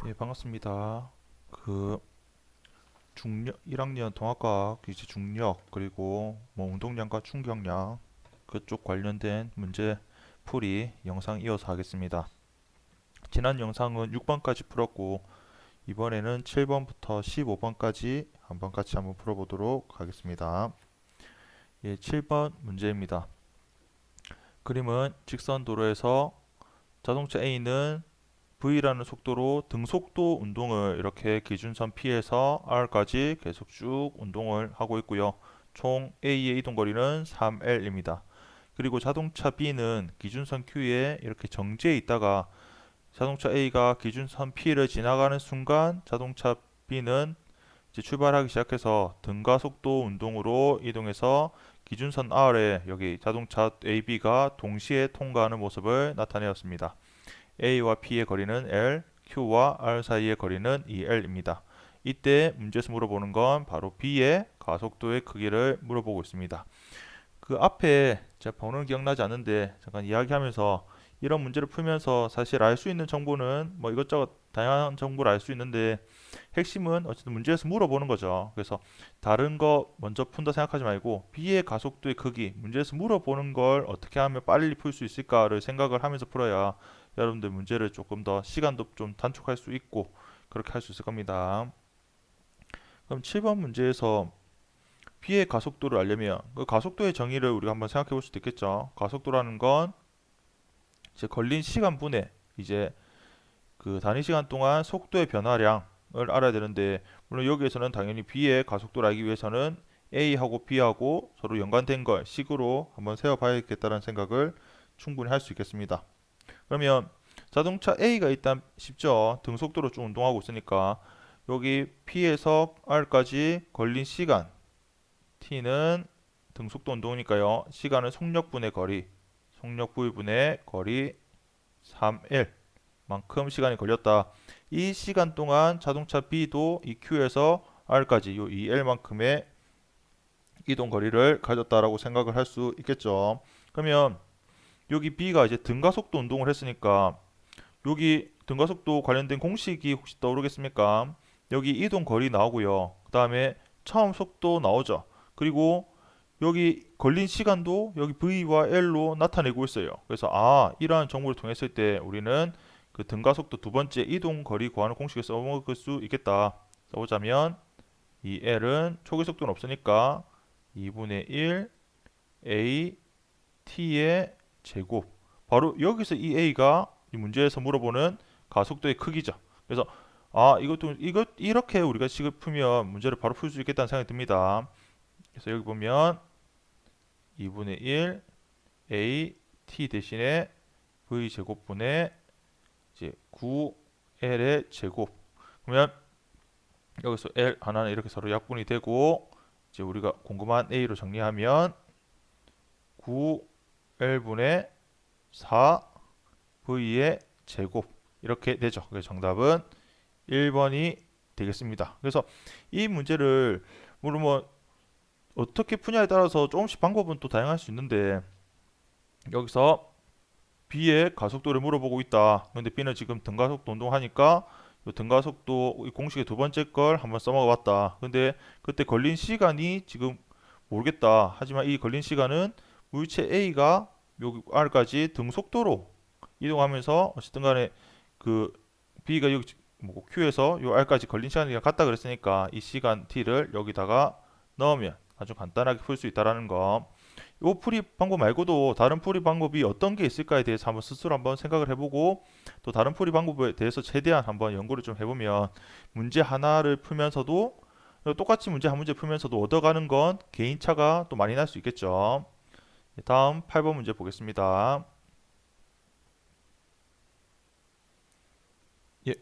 예, 반갑습니다. 그 중력 1학년 통합과학 이제 중력 그리고 뭐 운동량과 충격량 그쪽 관련된 문제 풀이 영상 이어서 하겠습니다. 지난 영상은 6번까지 풀었고 이번에는 7번부터 15번까지 한번 같이 한번 풀어보도록 하겠습니다. 예, 7번 문제입니다. 그림은 직선 도로에서 자동차 A는 V라는 속도로 등속도 운동을 이렇게 기준선 P에서 R까지 계속 쭉 운동을 하고 있고요. 총 A의 이동 거리는 3L입니다. 그리고 자동차 B는 기준선 Q에 이렇게 정지해 있다가 자동차 A가 기준선 P를 지나가는 순간 자동차 B는 이제 출발하기 시작해서 등가속도 운동으로 이동해서 기준선 R에 여기 자동차 A, B가 동시에 통과하는 모습을 나타내었습니다. A와 P의 거리는 L, Q와 R 사이의 거리는 2L입니다. 이때 문제에서 물어보는 건 바로 B의 가속도의 크기를 물어보고 있습니다. 그 앞에 제가 번호는 기억나지 않는데 잠깐 이야기하면서 이런 문제를 풀면서 사실 알 수 있는 정보는 뭐 이것저것 다양한 정보를 알 수 있는데 핵심은 어쨌든 문제에서 물어보는 거죠. 그래서 다른 거 먼저 푼다 생각하지 말고 B의 가속도의 크기, 문제에서 물어보는 걸 어떻게 하면 빨리 풀 수 있을까를 생각을 하면서 풀어야 여러분들 문제를 조금 더 시간도 좀 단축할 수 있고 그렇게 할 수 있을 겁니다. 그럼 7번 문제에서 B의 가속도를 알려면 그 가속도의 정의를 우리가 한번 생각해 볼 수도 있겠죠. 가속도라는 건 이제 걸린 시간분의 이제 그 단위 시간 동안 속도의 변화량을 알아야 되는데 물론 여기에서는 당연히 B의 가속도를 알기 위해서는 A하고 B하고 서로 연관된 걸 식으로 한번 세워봐야겠다는 생각을 충분히 할 수 있겠습니다. 그러면 자동차 A가 일단 쉽죠. 등속도로 쭉 운동하고 있으니까 여기 P에서 R까지 걸린 시간 T는 등속도 운동이니까요. 시간은 속력분의 거리, 속력분의 거리 3L 만큼 시간이 걸렸다. 이 시간 동안 자동차 B도 이 Q에서 R까지 요 2L만큼의 이동 거리를 가졌다라고 생각을 할 수 있겠죠. 그러면 여기 B가 이제 등가속도 운동을 했으니까 여기 등가속도 관련된 공식이 혹시 떠오르겠습니까? 여기 이동 거리 나오고요. 그 다음에 처음 속도 나오죠. 그리고 여기 걸린 시간도 여기 V와 L로 나타내고 있어요. 그래서 이러한 정보를 통했을 때 우리는 그 등가속도 두 번째 이동 거리 구하는 공식을 써먹을 수 있겠다. 써보자면 이 L은 초기 속도는 없으니까 2분의 1 A T의 제곱. 바로 여기서 이 A가 이 문제에서 물어보는 가속도의 크기죠. 그래서 이것 이렇게 우리가 식을 풀면 문제를 바로 풀 수 있겠다는 생각이 듭니다. 그래서 여기 보면 2분의 1 A T 대신에 V 제곱분의 이제 9L의 제곱. 그러면 여기서 L 하나는 이렇게 서로 약분이 되고 이제 우리가 궁금한 A로 정리하면 9L분의 4V의 제곱 이렇게 되죠. 그래서 정답은 1번이 되겠습니다. 그래서 이 문제를 물론 뭐 어떻게 푸냐에 따라서 조금씩 방법은 또 다양할 수 있는데 여기서 B의 가속도를 물어보고 있다. 근데 B는 지금 등가속도 운동하니까 이 등가속도 공식의 두 번째 걸 한번 써먹어 봤다. 근데 그때 걸린 시간이 지금 모르겠다. 하지만 이 걸린 시간은 물체 A가 여기 R까지 등속도로 이동하면서 어쨌든 간에 그 B가 여기 뭐 Q에서 요 R까지 걸린 시간이랑 같다 그랬으니까 이 시간 T를 여기다가 넣으면 아주 간단하게 풀 수 있다라는 거. 요 풀이 방법 말고도 다른 풀이 방법이 어떤 게 있을까에 대해서 한번 스스로 한번 생각을 해보고 또 다른 풀이 방법에 대해서 최대한 한번 연구를 좀 해보면 문제 하나를 풀면서도 똑같이 문제 한 문제 풀면서도 얻어가는 건 개인차가 또 많이 날 수 있겠죠. 다음 8번 문제 보겠습니다. 예,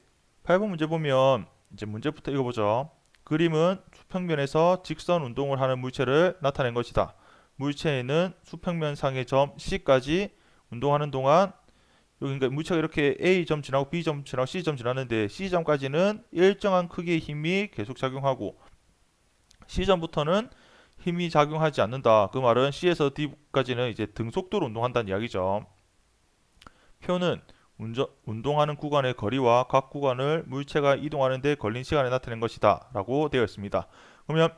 8번 문제 보면 이제 문제부터 읽어보죠. 그림은 수평면에서 직선 운동을 하는 물체를 나타낸 것이다. 물체에는 수평면상의 점 C까지 운동하는 동안 여기 그러니까 물체가 이렇게 A점 지나고 B점 지나고 C점 지나는데 C점까지는 일정한 크기의 힘이 계속 작용하고 C점부터는 힘이 작용하지 않는다. 그 말은 C에서 D까지는 이제 등속도로 운동한다는 이야기죠. 표는 운동하는 구간의 거리와 각 구간을 물체가 이동하는 데 걸린 시간을 나타낸 것이다 라고 되어 있습니다. 그러면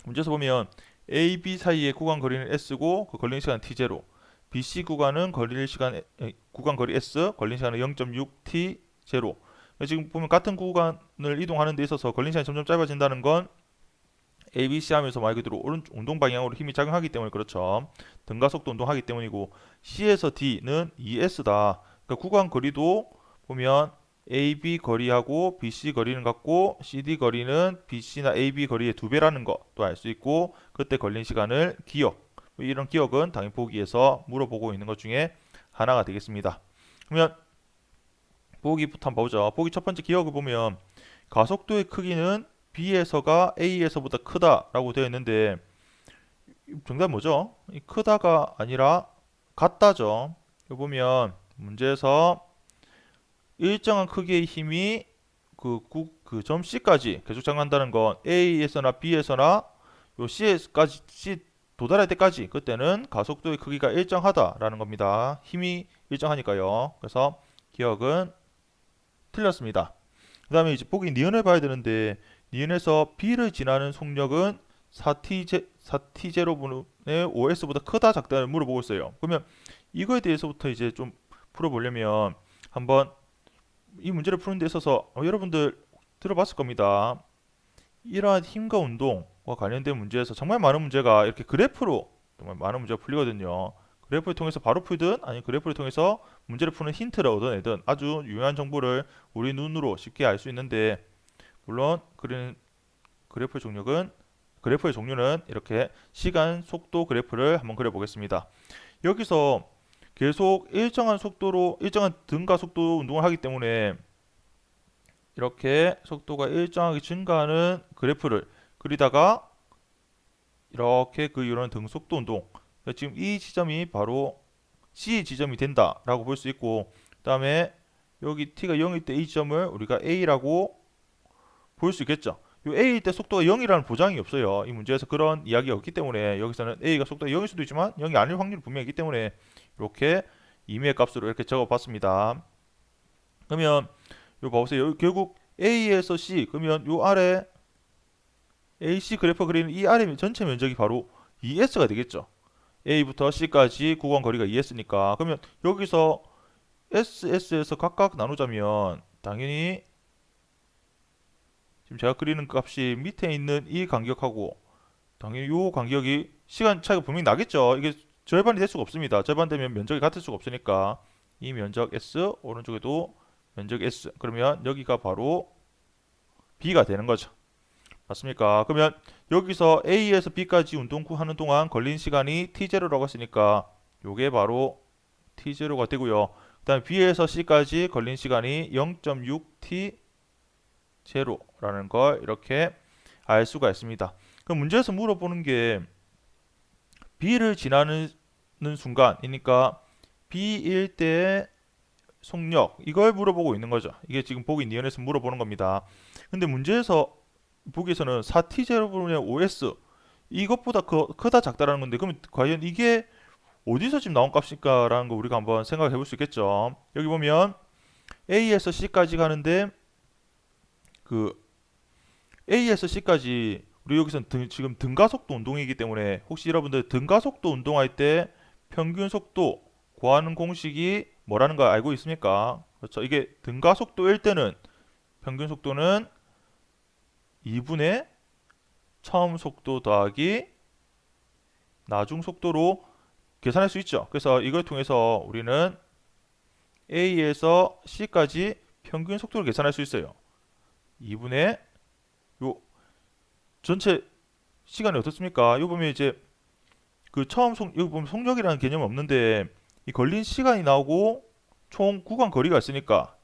문제에서 보면 A, B 사이의 구간 거리는 S고 그 걸린 시간은 T0, BC 구간은 구간 거리 S, 걸린 시간은 0.6T0. 지금 보면 같은 구간을 이동하는 데 있어서 걸린 시간이 점점 짧아진다는 건 ABC 하면서 말 그대로 오른쪽 운동 방향으로 힘이 작용하기 때문에 그렇죠. 등가속도 운동하기 때문이고, C에서 D는 ES다. 그러니까 구간 거리도 보면 AB 거리하고 BC 거리는 같고 CD 거리는 BC나 AB 거리의 2배라는 것도 알 수 있고, 그때 걸린 시간을 기억, 이런 기억은 당연히 보기에서 물어보고 있는 것 중에 하나가 되겠습니다. 그러면 보기부터 한번 보죠. 보기 첫 번째 기억을 보면 가속도의 크기는 B에서가 A에서보다 크다라고 되어 있는데, 정답 뭐죠? 이 크다가 아니라 같다죠. 여기 보면 문제에서 일정한 크기의 힘이 그 점 C까지 계속 작용한다는 건 A에서나 B에서나 요 C까지 C 도달할 때까지 그때는 가속도의 크기가 일정하다라는 겁니다. 힘이 일정하니까요. 그래서 기억은 틀렸습니다. 그 다음에 이제 보기 니은을 봐야 되는데, 니은에서 B를 지나는 속력은 4T0분의 5S보다 크다 작다를 물어보고 있어요. 그러면 이거에 대해서부터 이제 좀 풀어보려면 한번 이 문제를 푸는 데 있어서 여러분들 들어봤을 겁니다. 이러한 힘과 운동과 관련된 문제에서 정말 많은 문제가 이렇게 그래프로 정말 많은 문제가 풀리거든요. 그래프를 통해서 바로 풀든 아니면 그래프를 통해서 문제를 푸는 힌트를 얻어내든 아주 유용한 정보를 우리 눈으로 쉽게 알 수 있는데, 물론 그래프의 종류는 이렇게 시간, 속도 그래프를 한번 그려보겠습니다. 여기서 계속 일정한 속도로 일정한 등가 속도 운동을 하기 때문에 이렇게 속도가 일정하게 증가하는 그래프를 그리다가 이렇게 그 이루는 등속도 운동, 지금 이 지점이 바로 C 지점이 된다라고 볼 수 있고, 그 다음에 여기 t가 0일 때 이 지점을 우리가 A라고 볼 수 있겠죠. 요 A일 때 속도가 0이라는 보장이 없어요. 이 문제에서 그런 이야기가 없기 때문에 여기서는 A가 속도가 0일 수도 있지만 0이 아닐 확률이 분명히 있기 때문에 이렇게 임의의 값으로 이렇게 적어봤습니다. 그러면 요 봐보세요. 결국 A에서 C, 그러면 요 아래 AC 그래프 그리는 이 아래 전체 면적이 바로 ES가 되겠죠. A부터 C까지 구간 거리가 ES니까. 그러면 여기서 SS에서 각각 나누자면 당연히 지금 제가 그리는 값이 밑에 있는 이 간격하고 당연히 요 간격이 시간 차이가 분명히 나겠죠. 이게 절반이 될 수가 없습니다. 절반 되면 면적이 같을 수가 없으니까 이 면적 S, 오른쪽에도 면적 S. 그러면 여기가 바로 B가 되는 거죠. 맞습니까? 그러면 여기서 A에서 B까지 운동하는 동안 걸린 시간이 T0라고 했으니까 요게 바로 T0가 되고요. 그 다음에 B에서 C까지 걸린 시간이 0.6T0라는 걸 이렇게 알 수가 있습니다. 그럼 문제에서 물어보는 게 B를 지나는 순간이니까 B일 때의 속력, 이걸 물어보고 있는 거죠. 이게 지금 보기 니은에서 물어보는 겁니다. 근데 문제에서 보기에서는 4T0분의 5S 이것보다 크다 작다라는 건데, 그러면 과연 이게 어디서 지금 나온 값일까라는 거 우리가 한번 생각해 볼 수 있겠죠. 여기 보면 A에서 C까지 가는데 그 A에서 C까지 우리 여기서 지금 등가속도 운동이기 때문에 혹시 여러분들 등가속도 운동할 때 평균 속도 구하는 공식이 뭐라는 거 알고 있습니까? 그렇죠. 이게 등가속도일 때는 평균 속도는 2분의 처음 속도 더하기 나중 속도로 계산할 수 있죠. 그래서 이걸 통해서 우리는 A에서 C까지 평균 속도를 계산할 수 있어요. 2분의 요 전체 시간이 어떻습니까? 요 보면 이제 그 여기 보면 속력이라는 개념은 없는데 이 걸린 시간이 나오고 총 구간 거리가 있으니까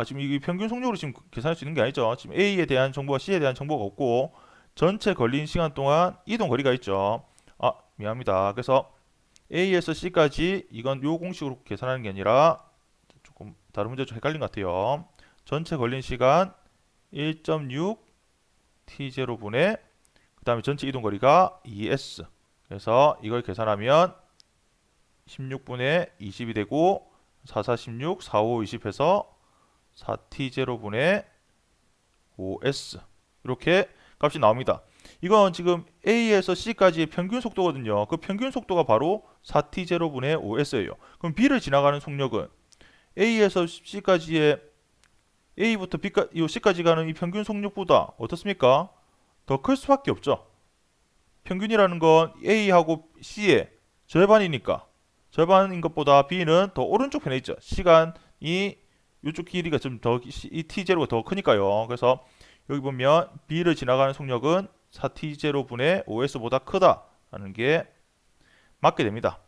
지금 이 평균 속력으로 지금 계산할 수 있는 게 아니죠. 지금 A에 대한 정보와 C에 대한 정보가 없고 전체 걸린 시간 동안 이동 거리가 있죠. 미안합니다. 그래서 A에서 C까지 이건 요 공식으로 계산하는 게 아니라 조금 다른 문제 좀 헷갈린 것 같아요. 전체 걸린 시간 1.6 T0분의 그 다음에 전체 이동 거리가 2S. 그래서 이걸 계산하면 16분의 20이 되고 4, 4, 16, 4, 5, 20 해서 4t0분의 5s 이렇게 값이 나옵니다. 이건 지금 A에서 C까지의 평균 속도거든요. 그 평균 속도가 바로 4t0분의 5s예요. 그럼 B를 지나가는 속력은 A에서 C까지의 A부터 C까지 가는 이 평균 속력보다 어떻습니까? 더 클 수밖에 없죠. 평균이라는 건 A하고 C의 절반이니까 절반인 것보다 B는 더 오른쪽 편에 있죠. 시간이 이쪽 길이가 좀 더 이 t0가 더 크니까요. 그래서 여기 보면 B를 지나가는 속력은 4t0분의 5s보다 크다라는 게 맞게 됩니다.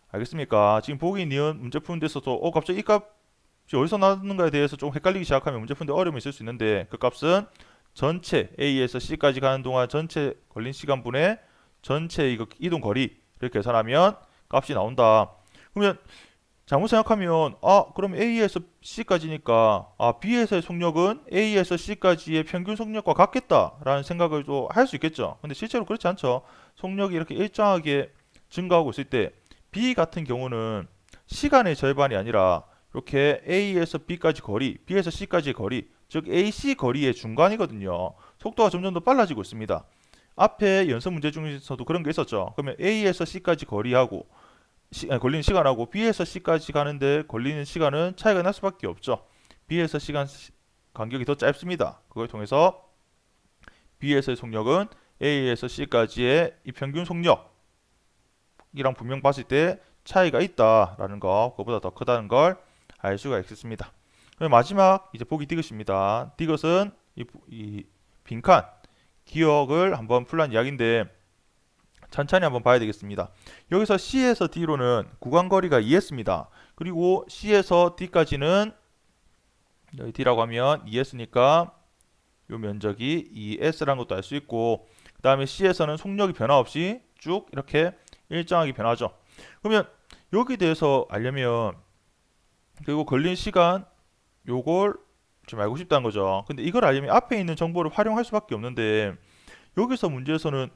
알겠습니까? 지금 보기 니은 문제 푸는 데서도 갑자기 이 값이 어디서 나왔는가에 대해서 좀 헷갈리기 시작하면 문제 푸는데 어려움이 있을 수 있는데 그 값은 전체 A에서 C까지 가는 동안 전체 걸린 시간분의 전체 이동 거리 이렇게 계산하면 값이 나온다. 그러면 잘못 생각하면 그럼 A에서 C까지니까 B에서의 속력은 A에서 C까지의 평균 속력과 같겠다라는 생각을 또 할 수 있겠죠. 근데 실제로 그렇지 않죠. 속력이 이렇게 일정하게 증가하고 있을 때 B 같은 경우는 시간의 절반이 아니라 이렇게 A에서 B까지 거리, B에서 C까지의 거리, 즉 AC 거리의 중간이거든요. 속도가 점점 더 빨라지고 있습니다. 앞에 연습 문제 중에서도 그런 게 있었죠. 그러면 A에서 C까지 거리하고 걸리는 시간하고 B에서 C까지 가는데 걸리는 시간은 차이가 날 수밖에 없죠. B에서 시간 간격이 더 짧습니다. 그걸 통해서 B에서의 속력은 A에서 C까지의 이 평균 속력이랑 분명 봤을 때 차이가 있다라는 거, 그거보다 더 크다는 걸 알 수가 있겠습니다. 그럼 마지막 이제 보기 디귿입니다. 디귿은 이 빈칸 기억을 한번 풀란 이야기인데 천천히 한번 봐야 되겠습니다. 여기서 C에서 D로는 구간거리가 2S입니다. 그리고 C에서 D까지는 여기 D라고 하면 2S니까 이 면적이 2S라는 것도 알 수 있고 그 다음에 C에서는 속력이 변화 없이 쭉 이렇게 일정하게 변하죠. 그러면 여기 대해서 알려면 그리고 걸린 시간 요걸 좀 알고 싶다는 거죠. 근데 이걸 알려면 앞에 있는 정보를 활용할 수밖에 없는데 여기서 문제에서는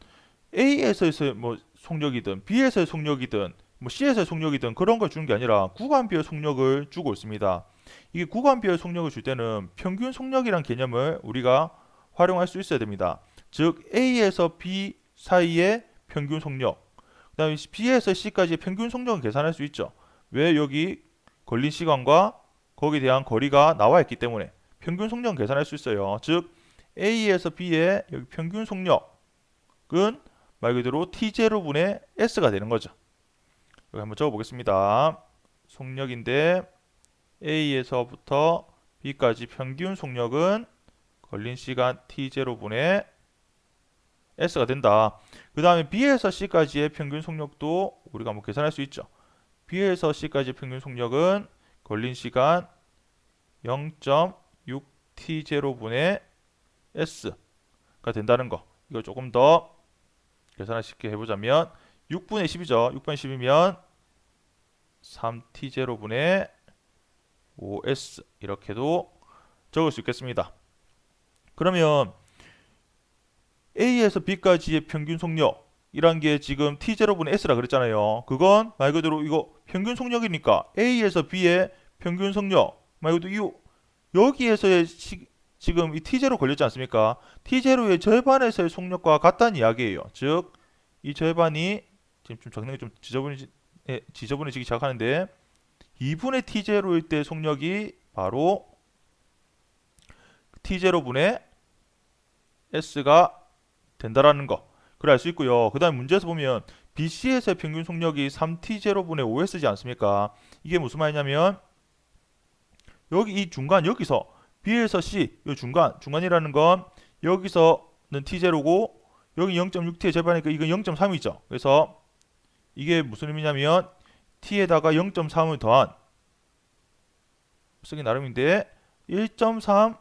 A에서의 뭐 속력이든 B에서의 속력이든 뭐 C에서의 속력이든 그런 걸 주는 게 아니라 구간비의 속력을 주고 있습니다. 이게 구간비의 속력을 줄 때는 평균 속력이란 개념을 우리가 활용할 수 있어야 됩니다. 즉 A에서 B 사이의 평균 속력, 그 다음에 B에서 C까지의 평균 속력을 계산할 수 있죠. 왜? 여기 걸린 시간과 거기에 대한 거리가 나와 있기 때문에 평균 속력은 계산할 수 있어요. 즉 A에서 B의 여기 평균 속력은 말 그대로 T0분의 S가 되는 거죠. 여기 한번 적어보겠습니다. 속력인데 A에서부터 B까지 평균 속력은 걸린 시간 T0분의 S가 된다. 그 다음에 B에서 C까지의 평균 속력도 우리가 한번 계산할 수 있죠. B에서 C까지의 평균 속력은 걸린 시간 0.6T0분의 S가 된다는 거. 이걸 조금 더 계산을 쉽게 해보자면 6분의 10이죠. 6분의 10이면 3t0분의 5s 이렇게도 적을 수 있겠습니다. 그러면 A에서 B까지의 평균 속력이란 게 지금 t0분의 s라 그랬잖아요. 그건 말 그대로 이거 평균 속력이니까 A에서 B의 평균 속력 말 그대로 여기에서의 지금 이 T0 걸렸지 않습니까? T0의 절반에서의 속력과 같다는 이야기예요. 즉, 이 절반이 지금 좀 적는 게 좀 지저분해지기 시작하는데 2분의 T0일 때 속력이 바로 T0분의 S가 된다라는 거. 그걸 알 수 있고요. 그 다음에 문제에서 보면 BC에서의 평균 속력이 3T0분의 5S지 않습니까? 이게 무슨 말이냐면 여기 이 중간 여기서 B에서 C, 이 중간이라는 건 여기서는 T0고 여기 0.6T의 절반이니까 이건 0.3이죠. 그래서 이게 무슨 의미냐면 T에다가 0.3을 더한 쓰기 나름인데 1.3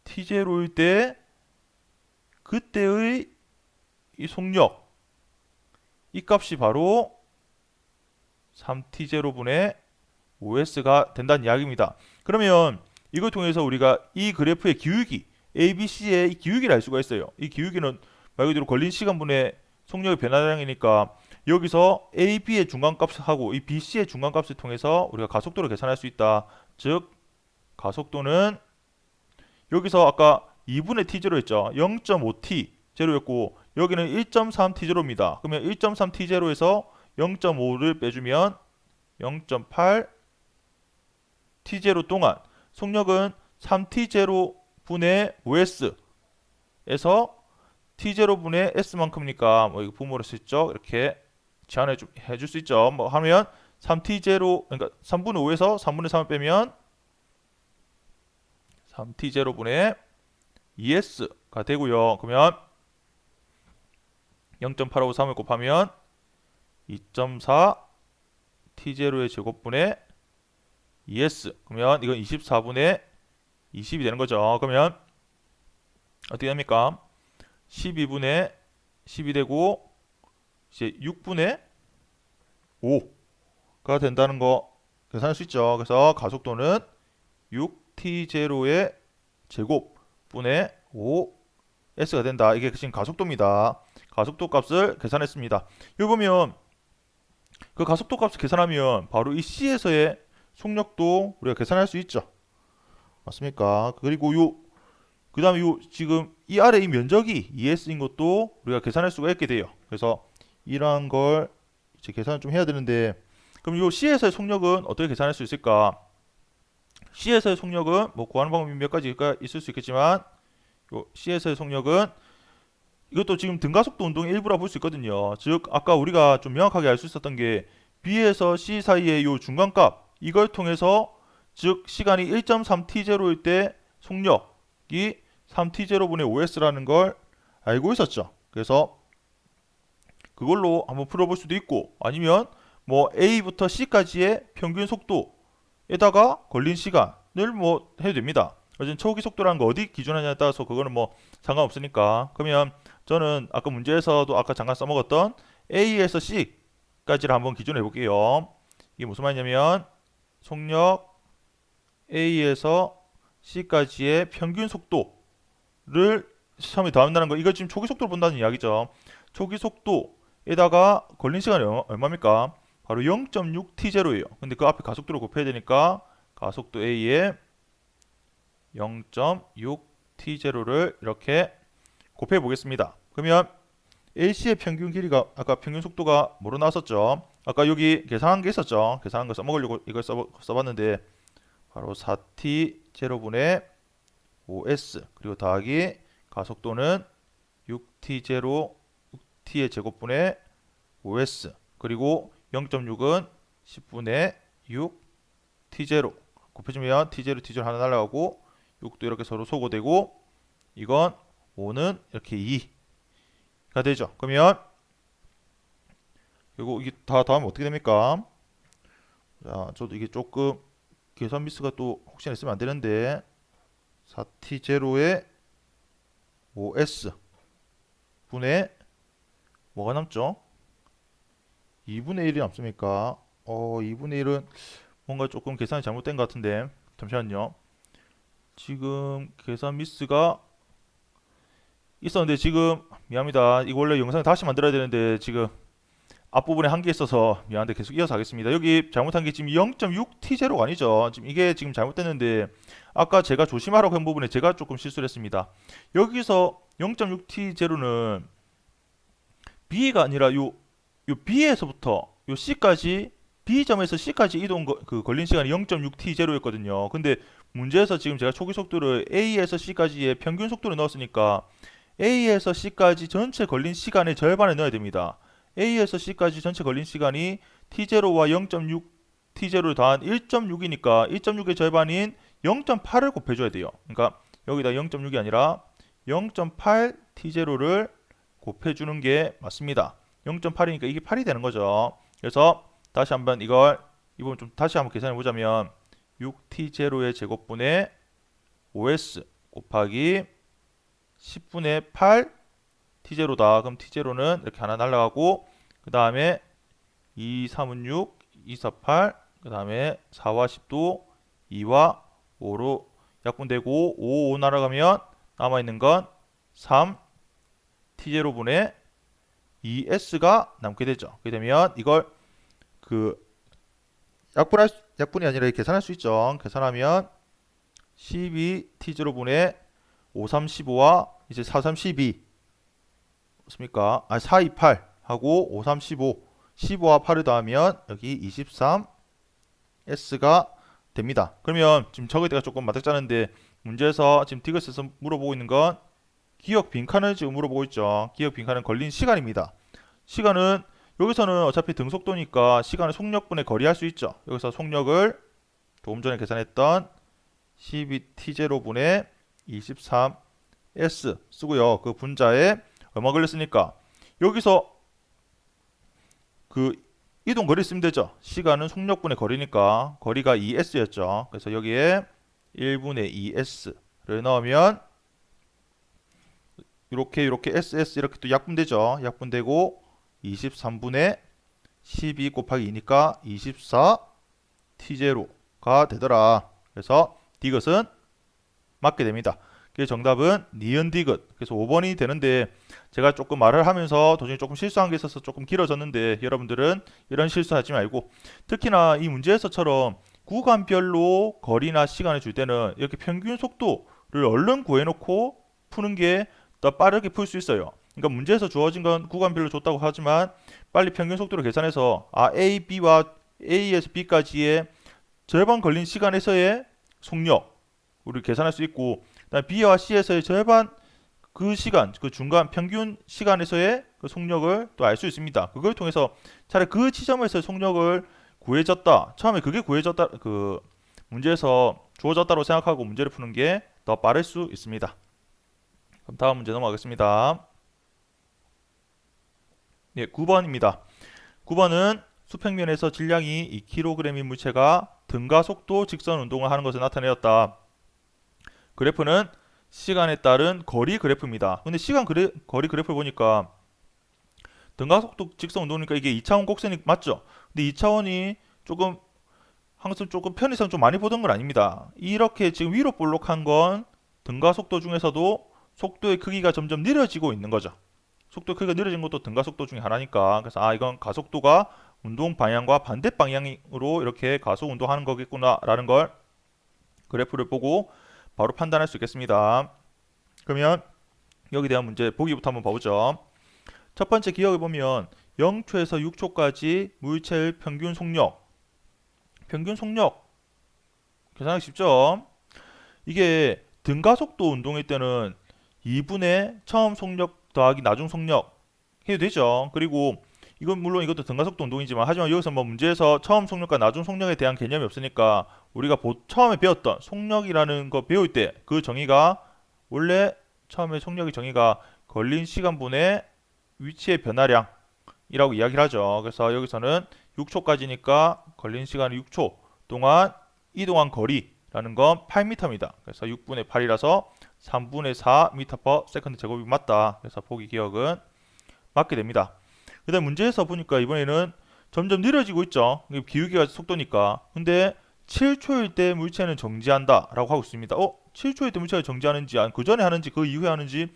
T0일 때 그때의 이 속력 이 값이 바로 3T0분의 5S가 된다는 이야기입니다. 그러면 이걸 통해서 우리가 이 그래프의 기울기 ABC의 이 기울기를 알 수가 있어요. 이 기울기는 말 그대로 걸린 시간분의 속력의 변화량이니까 여기서 A, B의 중간값하고 이 B, C의 중간값을 통해서 우리가 가속도를 계산할 수 있다. 즉 가속도는 여기서 아까 2분의 t0 했죠. 0.5t 제로였고 여기는 1.3t0입니다. 그러면 1.3t0에서 0.5를 빼주면 0.8 t0 동안 속력은 3t0 분의 5s에서 t0분의 s만큼이니까 뭐 이거 부모를 수 있죠. 이렇게 제한해 해줄 수 있죠. 뭐 하면 3t0 그러니까 3분의 5에서 3분의 3을 빼면 3t0분의 2s가 되고요. 그러면 0.8하고 3을 곱하면 2.4 t0의 제곱분의 2s 그러면 이건 24분의 20이 되는 거죠. 그러면 어떻게 됩니까? 12분의 10이 되고 이제 6분의 5가 된다는 거 계산할 수 있죠. 그래서 가속도는 6t0의 제곱분의 5s가 된다. 이게 지금 가속도입니다. 가속도 값을 계산했습니다. 여기 보면 그 가속도 값을 계산하면 바로 이 C에서의 속력도 우리가 계산할 수 있죠. 맞습니까? 그리고 그 다음에 지금 이 아래 이 면적이 ES인 것도 우리가 계산할 수가 있게 돼요. 그래서 이러한 걸 이제 계산을 좀 해야 되는데 그럼 요 C에서의 속력은 어떻게 계산할 수 있을까? C에서의 속력은 뭐 구하는 방법이 몇 가지가 있을 수 있겠지만 요 C에서의 속력은 이것도 지금 등가속도 운동의 일부라 볼 수 있거든요. 즉 아까 우리가 좀 명확하게 알 수 있었던 게 B에서 C 사이의 요 중간값 이걸 통해서 즉 시간이 1.3t0일 때 속력이 3t0분의 5s라는 걸 알고 있었죠. 그래서 그걸로 한번 풀어볼 수도 있고 아니면 뭐 A부터 C까지의 평균 속도에다가 걸린 시간을 뭐 해도 됩니다. 어쨌든 초기 속도라는 거 어디 기준하냐에 따라서 그거는 뭐 상관없으니까 그러면 저는 아까 문제에서도 아까 잠깐 써먹었던 A에서 C까지를 한번 기준해 볼게요. 이게 무슨 말이냐면 속력 A에서 C까지의 평균 속도를 시험에 더한다는 거. 이거 지금 초기 속도를 본다는 이야기죠. 초기 속도에다가 걸린 시간이 얼마입니까? 바로 0.6t0예요. 근데 그 앞에 가속도를 곱해야 되니까 가속도 A에 0.6t0를 이렇게 곱해 보겠습니다. 그러면 AC의 평균 길이가 아까 평균 속도가 뭐로 나왔었죠? 아까 여기 계산한 게 있었죠. 계산한 거 써먹으려고 이걸 써봤는데 바로 4t0분의 5s 그리고 더하기 가속도는 6t0 6t의 제곱분의 5s 그리고 0.6은 10분의 6t0 곱해주면 t0 t0 하나 날라가고 6도 이렇게 서로 소거되고 이건 5는 이렇게 2가 되죠. 그러면 이거 이게 다 더하면 어떻게 됩니까? 자, 저도 이게 조금 계산 미스가 또 혹시나 있으면 안 되는데 4t0의 5s 분의 뭐가 남죠? 2분의 1이 남습니까? 2분의 1은 뭔가 조금 계산이 잘못된 것 같은데 잠시만요. 지금 계산 미스가 있었는데 지금 미안합니다. 이거 원래 영상을 다시 만들어야 되는데 지금 앞부분에 한계 있어서 미안한데 계속 이어서 하겠습니다. 여기 잘못한 게 지금 0.6t0가 아니죠. 지금 이게 지금 잘못됐는데 아까 제가 조심하라고 한 부분에 제가 조금 실수를 했습니다. 여기서 0.6t0는 B가 아니라 요 B에서부터 요 C까지 B점에서 C까지 이동 그 걸린 시간이 0.6t0였거든요. 근데 문제에서 지금 제가 초기 속도를 A에서 C까지의 평균 속도를 넣었으니까 A에서 C까지 전체 걸린 시간의 절반을 넣어야 됩니다. A에서 C까지 전체 걸린 시간이 t0와 0.6t0를 더한 1.6이니까 1.6의 절반인 0.8을 곱해줘야 돼요. 그러니까 여기다 0.6이 아니라 0.8t0를 곱해주는 게 맞습니다. 0.8이니까 이게 8이 되는 거죠. 그래서 다시 한번 이 부분 좀 다시 한번 계산해 보자면 6t0의 제곱분의 5s 곱하기 10분의 8 t0다. 그럼 t0는 이렇게 하나 날라가고 그 다음에 2, 3은 6, 2, 4, 8, 그 다음에 4와 10도 2와 5로 약분되고 5, 5 날아가면 남아있는 건 3 t0분의 2s가 남게 되죠. 그렇게 되면 이걸 그 약분이 아니라 계산할 수 있죠. 계산하면 12t0분의 5315와 이제 4312 맞습니까? 428 하고 5315 15와 8을 더하면 여기 23s가 됩니다. 그러면 지금 적을 때가 조금 맞닥뜨는데 문제에서 지금 디귿에서 물어보고 있는 건 기억 빈칸을 지금 물어보고 있죠. 기억 빈칸은 걸린 시간입니다. 시간은 여기서는 어차피 등속도니까 시간을 속력분의 거리할 수 있죠. 여기서 속력을 조금 전에 계산했던 12t0분의 23s 쓰고요. 그 분자에 얼마 걸렸으니까 여기서 그 이동 거리 쓰면 되죠. 시간은 속력분의 거리니까 거리가 2s였죠. 그래서 여기에 1분의 2s를 넣으면 이렇게 ss 이렇게 또 약분되죠. 약분되고 23분의 12 곱하기 2니까 24t0가 되더라. 그래서 디귿은 맞게 됩니다. 그래서 정답은 니은 디귿. 그래서 5번이 되는데 제가 조금 말을 하면서 도중에 조금 실수한 게 있어서 조금 길어졌는데 여러분들은 이런 실수하지 말고 특히나 이 문제에서처럼 구간별로 거리나 시간을 줄 때는 이렇게 평균 속도를 얼른 구해놓고 푸는 게 더 빠르게 풀 수 있어요. 그러니까 문제에서 주어진 건 구간별로 줬다고 하지만 빨리 평균 속도를 계산해서 A, B와 A에서 B까지의 절반 걸린 시간에서의 속력 우리 계산할 수 있고 그다음에 B와 C에서의 절반 그 시간 그 중간 평균 시간에서의 그 속력을 또 알 수 있습니다. 그걸 통해서 차라리 그 지점에서의 속력을 구해졌다. 처음에 그게 구해졌다 그 문제에서 주어졌다고 생각하고 문제를 푸는 게 더 빠를 수 있습니다. 그럼 다음 문제 넘어가겠습니다. 예, 9번입니다. 9번은 수평면에서 질량이 2kg인 물체가 등가 속도 직선 운동을 하는 것을 나타내었다. 그래프는 시간에 따른 거리 그래프입니다. 근데 거리 그래프를 보니까 등가 속도 직선 운동이니까 이게 2차원 곡선이 맞죠? 근데 2차원이 조금 항상 조금 편의상 좀 많이 보던 건 아닙니다. 이렇게 지금 위로 볼록한 건 등가 속도 중에서도 속도의 크기가 점점 느려지고 있는 거죠. 속도 크기가 느려진 것도 등가 속도 중에 하나니까 그래서 이건 가속도가 운동 방향과 반대 방향으로 이렇게 가속 운동하는 거겠구나 라는 걸 그래프를 보고 바로 판단할 수 있겠습니다. 그러면 여기 대한 문제 보기부터 한번 봐보죠. 첫 번째 기억을 보면 0초에서 6초까지 물체의 평균 속력 계산하기 쉽죠. 이게 등가속도 운동일 때는 2분의 처음 속력 더하기 나중 속력 해도 되죠. 그리고 이건 물론 이것도 등가속도 운동이지만 하지만 여기서 뭐 문제에서 처음 속력과 나중 속력에 대한 개념이 없으니까 우리가 처음에 배웠던 속력이라는 거 배울 때 그 정의가 원래 처음에 속력의 정의가 걸린 시간분의 위치의 변화량이라고 이야기를 하죠. 그래서 여기서는 6초까지니까 걸린 시간은 6초 동안 이동한 거리라는 건 8m입니다. 그래서 6분의 8이라서 3분의 4m/s 제곱이 맞다. 그래서 보기 기억은 맞게 됩니다. 그 다음 문제에서 보니까 이번에는 점점 느려지고 있죠. 기울기가 속도니까. 근데 7초일 때 물체는 정지한다 라고 하고 있습니다. 7초일 때 물체가 정지하는지 그 전에 하는지 그 이후에 하는지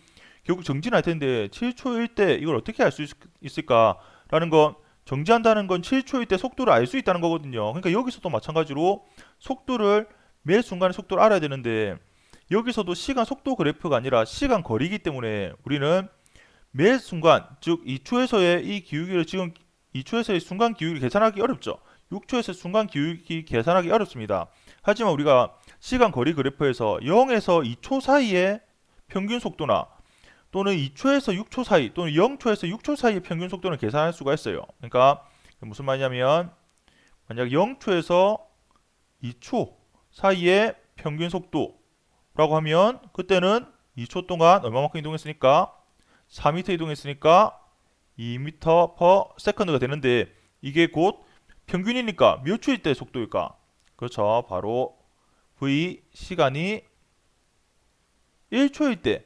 결국 정지는 할 텐데 7초일 때 이걸 어떻게 알 수 있을까 라는 건 정지한다는 건 7초일 때 속도를 알 수 있다는 거거든요. 그러니까 여기서도 마찬가지로 속도를 매 순간의 속도를 알아야 되는데 여기서도 시간 속도 그래프가 아니라 시간 거리이기 때문에 우리는 매 순간 즉 2초에서의 이 기울기를 지금 2초에서의 순간 기울기 계산하기 어렵죠. 6초에서 순간 기울기 계산하기 어렵습니다. 하지만 우리가 시간 거리 그래프에서 0에서 2초 사이의 평균 속도나 또는 2초에서 6초 사이 또는 0초에서 6초 사이의 평균 속도는 계산할 수가 있어요. 그러니까 무슨 말이냐면 만약 0초에서 2초 사이의 평균 속도라고 하면 그때는 2초 동안 얼마만큼 이동했으니까 4m 이동했으니까 2m/s가 되는데 이게 곧 평균이니까 몇 초일 때 속도일까? 그렇죠. 바로 v 시간이 1초일 때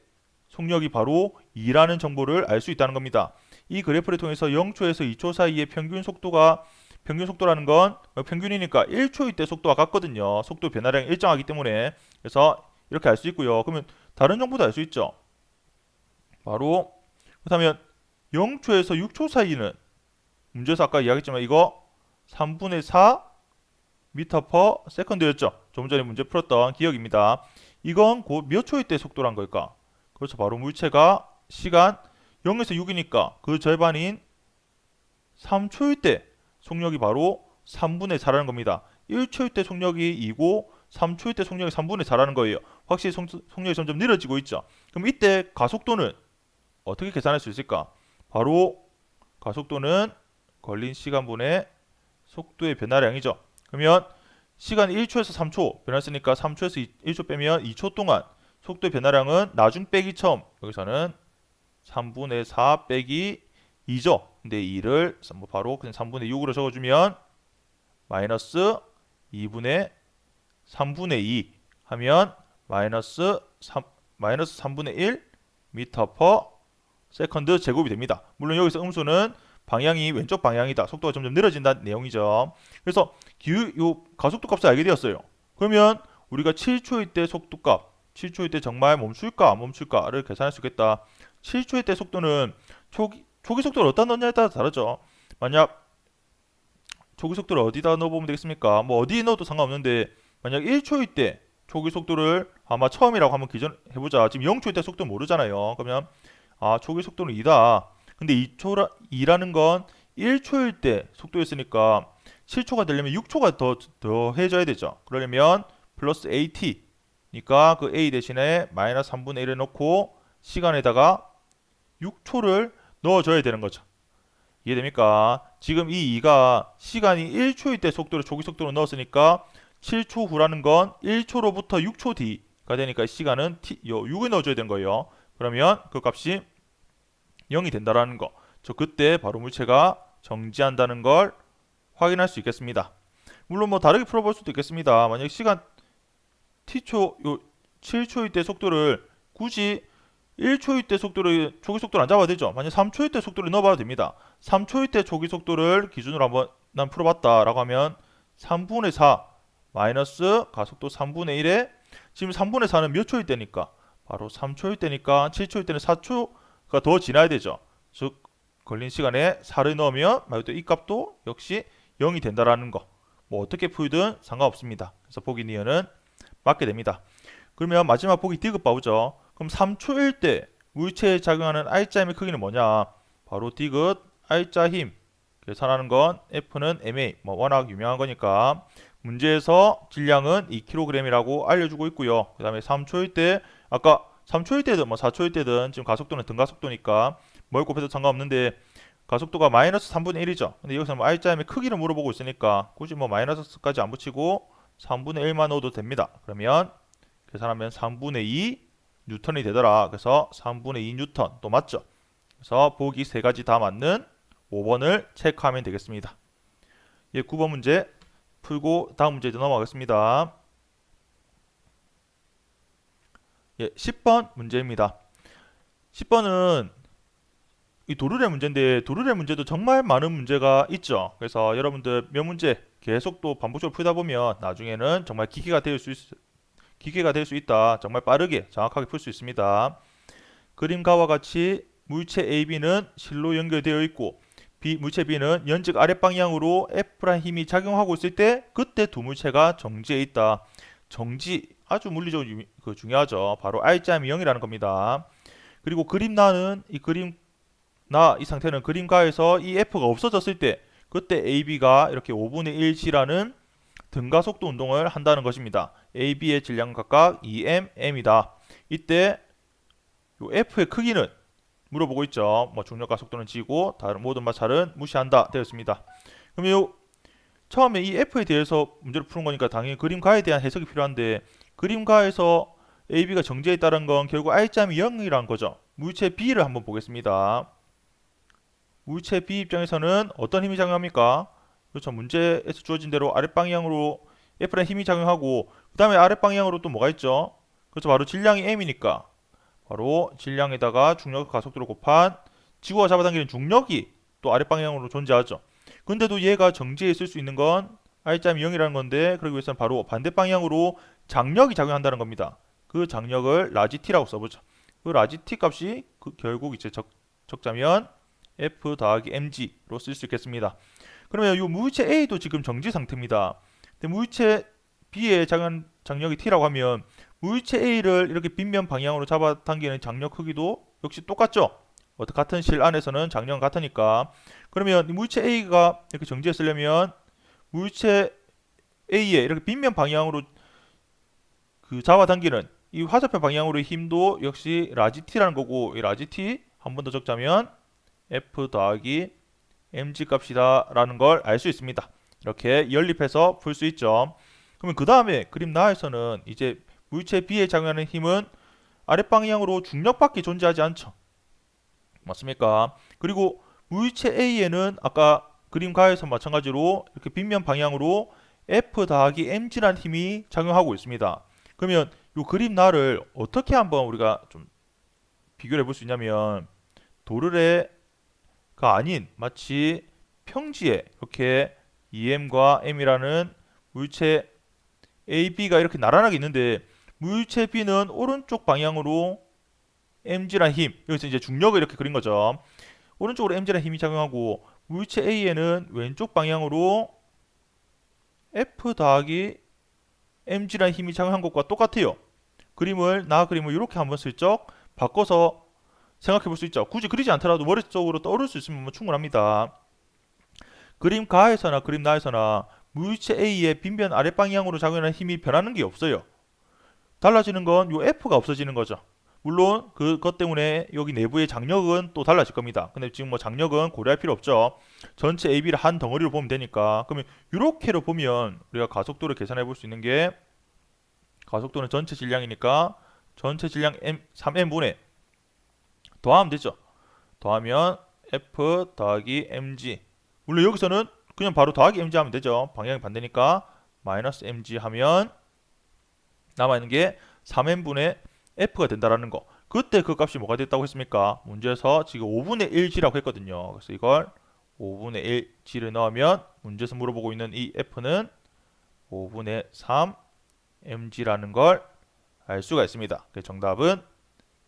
속력이 바로 2라는 정보를 알 수 있다는 겁니다. 이 그래프를 통해서 0초에서 2초 사이의 평균 속도라는 건 평균이니까 1초일 때 속도와 같거든요. 속도 변화량이 일정하기 때문에 그래서 이렇게 알 수 있고요. 그러면 다른 정보도 알 수 있죠. 바로 그렇다면 0초에서 6초 사이는 문제에서 아까 이야기했지만 이거 3분의 4 미터 퍼 세컨드였죠. 좀 전에 문제 풀었던 기억입니다. 이건 곧 몇 초일 때 속도란 걸까? 그렇죠. 바로 물체가 시간 0에서 6이니까 그 절반인 3초일 때 속력이 바로 3분의 4라는 겁니다. 1초일 때 속력이 2고 3초일 때 속력이 3분의 4라는 거예요. 확실히 속력이 점점 느려지고 있죠. 그럼 이때 가속도는 어떻게 계산할 수 있을까? 바로 가속도는 걸린 시간분의 속도의 변화량이죠. 그러면 시간이 1초에서 3초 변했으니까 3초에서 1초 빼면 2초 동안 속도의 변화량은 나중 빼기 처음 여기서는 3분의 4 빼기 2죠. 근데 2를 바로 그냥 3분의 6으로 적어주면 마이너스 2분의 3분의 2 하면 마이너스 3분의 1 미터 퍼 세컨드 제곱이 됩니다. 물론 여기서 음수는 방향이 왼쪽 방향이다. 속도가 점점 느려진다는 내용이죠. 그래서 요 가속도 값을 알게 되었어요. 그러면 우리가 7초일 때 속도값, 7초일 때 정말 멈출까 안 멈출까를 계산할 수 있겠다. 7초일 때 속도는 초기 속도를 어디다 넣느냐에 따라 다르죠. 만약 초기 속도를 어디다 넣어보면 되겠습니까? 뭐 어디에 넣어도 상관없는데 만약 1초일 때 초기 속도를 아마 처음이라고 한번 기존해보자. 지금 0초일 때 속도 모르잖아요. 그러면 초기 속도는 2다. 근데 2라는 건 1초일 때 속도였으니까 7초가 되려면 6초가 더 해줘야 되죠. 그러려면 플러스 AT 니까 그 A 대신에 마이너스 3분의 1을 넣고 시간에다가 6초를 넣어줘야 되는 거죠. 이해됩니까? 지금 이 2가 시간이 1초일 때 속도를 초기 속도로 넣었으니까 7초 후라는 건 1초로부터 6초 뒤가 되니까 시간은 6을 넣어줘야 되는 거예요. 그러면 그 값이 0이 된다라는 거. 그때 바로 물체가 정지한다는 걸 확인할 수 있겠습니다. 물론 뭐 다르게 풀어볼 수도 있겠습니다. 만약 시간 t초 7초일 때 속도를 굳이 1초일 때 속도를 초기 속도를 안 잡아도 되죠. 만약 3초일 때 속도를 넣어봐도 됩니다. 3초일 때 초기 속도를 기준으로 한번 난 풀어봤다라고 하면 3분의 4 마이너스 가속도 3분의 1에 지금 3분의 4는 몇 초일 때니까 바로 3초일 때니까 7초일 때는 4초가 더 지나야 되죠. 즉 걸린 시간에 4를 넣으면 말 그대로 이 값도 역시 0이 된다라는 거. 뭐 어떻게 풀든 상관없습니다. 그래서 보기 니은은 맞게 됩니다. 그러면 마지막 보기 디귿 봐보죠. 그럼 3초일 때 물체에 작용하는 R자힘의 크기는 뭐냐? 바로 디귿 R자 힘 계산하는 건 F는 MA 뭐 워낙 유명한 거니까 문제에서 질량은 2kg이라고 알려주고 있고요. 그 다음에 3초일 때 아까 3초일 때든 뭐 4초일 때든 지금 가속도는 등가속도니까 뭘 곱해도 상관없는데 가속도가 마이너스 3분의 1이죠. 근데 여기서 뭐 R자힘의 크기를 물어보고 있으니까 굳이 뭐 마이너스까지 안 붙이고 3분의 1만 넣어도 됩니다. 그러면 계산하면 3분의 2 뉴턴이 되더라. 그래서 3분의 2 뉴턴 또 맞죠? 그래서 보기 세 가지 다 맞는 5번을 체크하면 되겠습니다. 예, 9번 문제 풀고 다음 문제로 넘어가겠습니다. 예, 10번 문제입니다. 10번은 이 도르래 문제인데 도르래 문제도 정말 많은 문제가 있죠. 그래서 여러분들 몇 문제 계속 또 반복적으로 풀다 보면 나중에는 정말 기계가 될 수 있다. 정말 빠르게 정확하게 풀 수 있습니다. 그림과와 같이 물체 AB는 실로 연결되어 있고 물체 B는 연직 아랫 방향으로 F라는 힘이 작용하고 있을 때 그때 두 물체가 정지해 있다. 정지 아주 물리적으로 중요하죠. 바로 R자임이 0이라는 겁니다. 그리고 이 상태는 그림가에서 이 F가 없어졌을 때 그때 AB가 이렇게 5분의 1g라는 등가속도 운동을 한다는 것입니다. AB의 질량은 각각 2m, m이다. 이때 요 F의 크기는 물어보고 있죠. 뭐 중력과 속도는 g고 다른 모든 마찰은 무시한다 되었습니다. 그럼 요 처음에 이 F에 대해서 문제를 푸는 거니까 당연히 그림가에 대한 해석이 필요한데 그림가에서 AB가 정지에 따른 건 결국 R자임이 0이라는 거죠. 물체 B를 한번 보겠습니다. 물체 B 입장에서는 어떤 힘이 작용합니까? 그렇죠. 문제에서 주어진 대로 아랫방향으로 F라는 힘이 작용하고 그 다음에 아랫방향으로 또 뭐가 있죠? 그렇죠. 바로 질량이 M이니까 바로 질량에다가 중력 가속도를 곱한 지구가 잡아당기는 중력이 또 아랫방향으로 존재하죠. 근데도 얘가 정지에 있을 수 있는 건 R자임이 0이라는 건데 그러기 위해서는 바로 반대방향으로 장력이 작용한다는 겁니다. 그 장력을 라지 T라고 써보죠. 그 라지 T 값이 결국 이제 적자면 F 더하기 mg로 쓸 수 있겠습니다. 그러면 이 무유체 A도 지금 정지 상태입니다. 근데 무유체 B의 장력이 T라고 하면 무유체 A를 이렇게 빗면 방향으로 잡아당기는 장력 크기도 역시 똑같죠? 같은 실 안에서는 장력은 같으니까. 그러면 무유체 A가 이렇게 정지했으려면 무유체 A에 이렇게 빗면 방향으로 그 잡아당기는 이 화살표 방향으로의 힘도 역시 라지 T라는 거고, 이 라지 T 한 번 더 적자면 F 더하기 mg 값이다 라는 걸 알 수 있습니다. 이렇게 연립해서 풀 수 있죠. 그러면 그 다음에 그림 나에서는 이제 무유체 B에 작용하는 힘은 아랫방향으로 중력밖에 존재하지 않죠. 맞습니까? 그리고 무유체 A에는 아까 그림 가에서 마찬가지로 이렇게 빗면 방향으로 F 더하기 mg라는 힘이 작용하고 있습니다. 그러면 이 그림 나를 어떻게 한번 우리가 좀 비교를 해볼 수 있냐면, 도르래가 아닌 마치 평지에 이렇게 EM과 M이라는 무유체 A, B가 이렇게 나란하게 있는데, 무유체 B는 오른쪽 방향으로 mg란 힘, 여기서 이제 중력을 이렇게 그린 거죠. 오른쪽으로 mg란 힘이 작용하고, 무유체 A에는 왼쪽 방향으로 F 더하기 mg란 힘이 작용한 것과 똑같아요. 그림을 이렇게 한번 슬쩍 바꿔서 생각해 볼 수 있죠. 굳이 그리지 않더라도 머릿속으로 떠오를 수 있으면 충분합니다. 그림 가에서나 그림 나에서나 무유체 A의 빗면 아랫방향으로 작용하는 힘이 변하는 게 없어요. 달라지는 건 요 F가 없어지는 거죠. 물론 그것 때문에 여기 내부의 장력은 또 달라질 겁니다. 근데 지금 뭐 장력은 고려할 필요 없죠. 전체 AB를 한 덩어리로 보면 되니까. 그러면 이렇게로 보면 우리가 가속도를 계산해 볼 수 있는 게, 가속도는 전체 질량이니까 전체 질량 3m분의 더하면 되죠. 더하면 F 더하기 mg. 물론 여기서는 그냥 바로 더하기 mg 하면 되죠. 방향이 반대니까 마이너스 mg 하면 남아있는 게 3n분의 f가 된다라는 거. 그때 그 값이 뭐가 됐다고 했습니까? 문제에서 지금 5분의 1g라고 했거든요. 그래서 이걸 5분의 1g를 넣으면 문제에서 물어보고 있는 이 f는 5분의 3 mg라는 걸 알 수가 있습니다. 그래서 정답은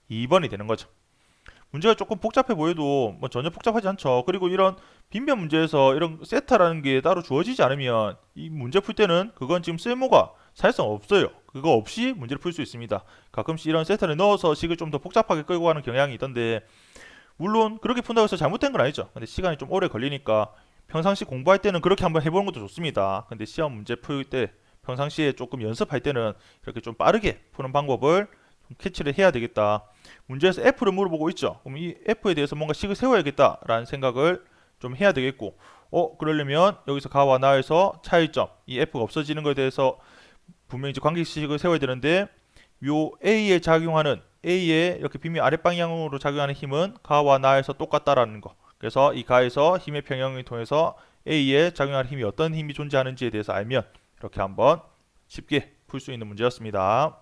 2번이 되는 거죠. 문제가 조금 복잡해 보여도 뭐 전혀 복잡하지 않죠. 그리고 이런 빗면 문제에서 이런 세타라는 게 따로 주어지지 않으면 이 문제 풀 때는 그건 지금 쓸모가 사실상 없어요. 그거 없이 문제를 풀 수 있습니다. 가끔씩 이런 세타를 넣어서 식을 좀 더 복잡하게 끌고 가는 경향이 있던데, 물론 그렇게 푼다고 해서 잘못된 건 아니죠. 근데 시간이 좀 오래 걸리니까 평상시 공부할 때는 그렇게 한번 해보는 것도 좋습니다. 근데 시험 문제 풀 때 평상시에 조금 연습할 때는 이렇게 좀 빠르게 푸는 방법을 좀 캐치를 해야 되겠다. 문제에서 F를 물어보고 있죠. 그럼 이 F에 대해서 뭔가 식을 세워야겠다라는 생각을 좀 해야 되겠고, 그러려면 여기서 가와 나에서 차이점, 이 F가 없어지는 것에 대해서 분명히 이제 관계식을 세워야 되는데, 요 A에 작용하는 A에 이렇게 빗면 아랫방향으로 작용하는 힘은 가와 나에서 똑같다라는 거. 그래서 이 가에서 힘의 평형을 통해서 A에 작용하는 힘이 어떤 힘이 존재하는지에 대해서 알면 이렇게 한번 쉽게 풀 수 있는 문제였습니다.